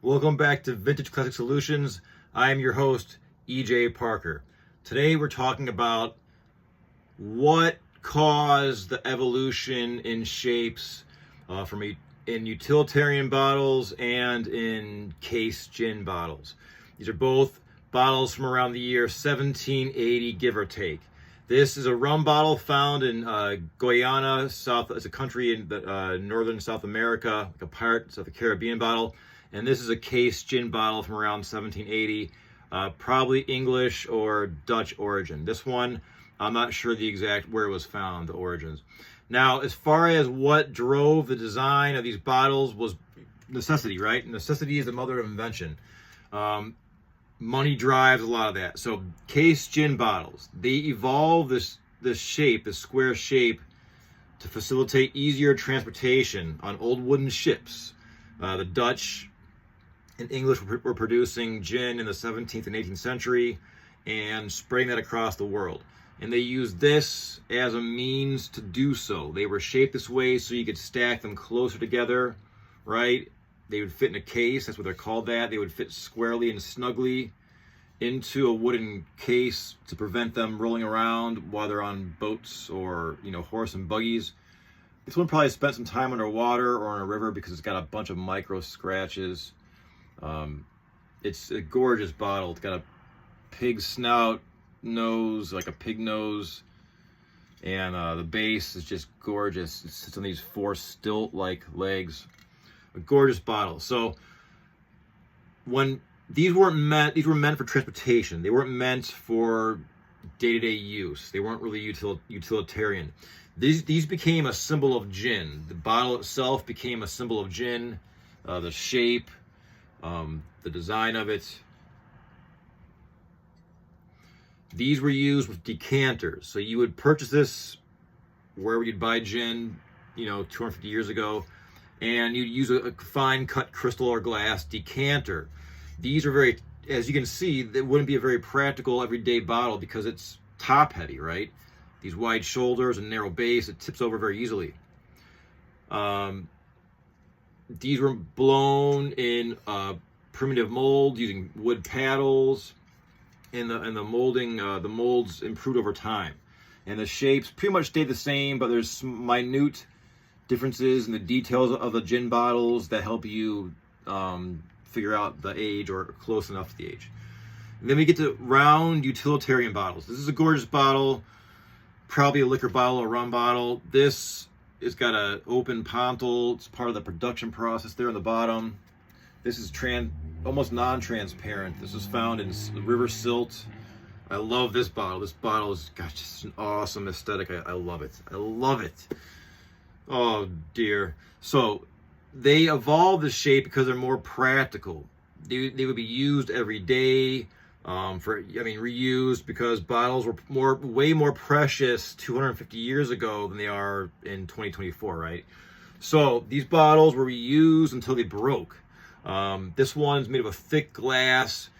Welcome back to Vintage Classic Solutions. I am your host, EJ Parker. Today we're talking about what caused the evolution in shapes in utilitarian bottles and in case gin bottles. These are both bottles from around the year 1780, give or take. This is a rum bottle found in Guyana, it's a country in northern South America, like a part of the Caribbean bottle. And this is a case gin bottle from around 1780, probably English or Dutch origin. This one, I'm not sure the exact where it was found, the origins. Now, as far as what drove the design of these bottles was necessity, right? Necessity is the mother of invention. Money drives a lot of that. So case gin bottles, they evolved this shape, this square shape, to facilitate easier transportation on old wooden ships. The Dutch and English were producing gin in the 17th and 18th century and spreading that across the world. And they used this as a means to do so. They were shaped this way so you could stack them closer together, right? They would fit in a case, that's what they're called that. They would fit squarely and snugly into a wooden case to prevent them rolling around while they're on boats or, horse and buggies. This one probably spent some time underwater or in a river because it's got a bunch of micro scratches. It's a gorgeous bottle. It's got a pig snout nose, like a pig nose, and the base is just gorgeous. It sits on these four stilt-like legs. A gorgeous bottle. So when these were meant for transportation. They weren't meant for day-to-day use. They weren't really utilitarian. These became a symbol of gin. The bottle itself became a symbol of gin. The shape, the design of it. These were used with decanters. So you would purchase this wherever you'd buy gin, 250 years ago, and you'd use a fine cut crystal or glass decanter. These are very, as you can see, it wouldn't be a very practical everyday bottle because it's top heavy, right? These wide shoulders and narrow base, it tips over very easily. These were blown in primitive mold using wood paddles, and the molding, the molds improved over time, and the shapes pretty much stayed the same, but there's some minute differences in the details of the gin bottles that help you figure out the age or close enough to the age. And then we get to round utilitarian bottles. This is a gorgeous bottle, probably a liquor bottle, a rum bottle. This has got an open pontil. It's part of the production process there on the bottom. This is almost non-transparent. This is found in river silt. I love this bottle. This bottle is, gosh, just an awesome aesthetic. I love it. I love it. Oh dear. So they evolved the shape because they're more practical. They would be used every day, reused, because bottles were way more precious 250 years ago than they are in 2024, right? So these bottles were reused until they broke. This one's made of a thick glass.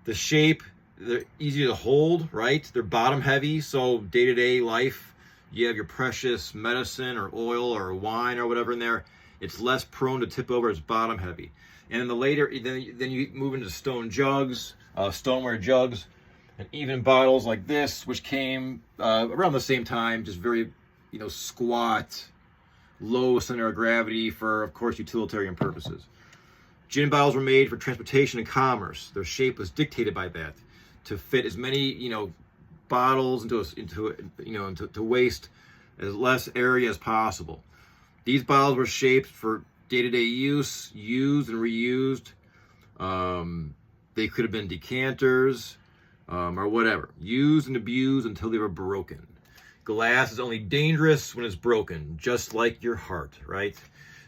The shape, they're easy to hold, right? They're bottom heavy, so day-to-day life, you have your precious medicine or oil or wine or whatever in there, it's less prone to tip over. It's bottom heavy. And then you move into stone jugs, stoneware jugs, and even bottles like this, which came around the same time, just very, squat, low center of gravity for, of course, utilitarian purposes. Gin bottles were made for transportation and commerce. Their shape was dictated by that, to fit as many, bottles into waste as less area as possible. These bottles were shaped for day-to-day use, used and reused. They could have been decanters or whatever, used and abused until they were broken. Glass is only dangerous when it's broken, just like your heart, right?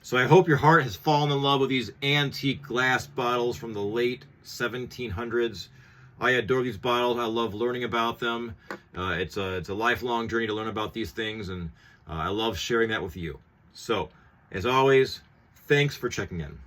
So I hope your heart has fallen in love with these antique glass bottles from the late 1700s. I adore these bottles. I love learning about them. It's a lifelong journey to learn about these things, and I love sharing that with you. So, as always, thanks for checking in.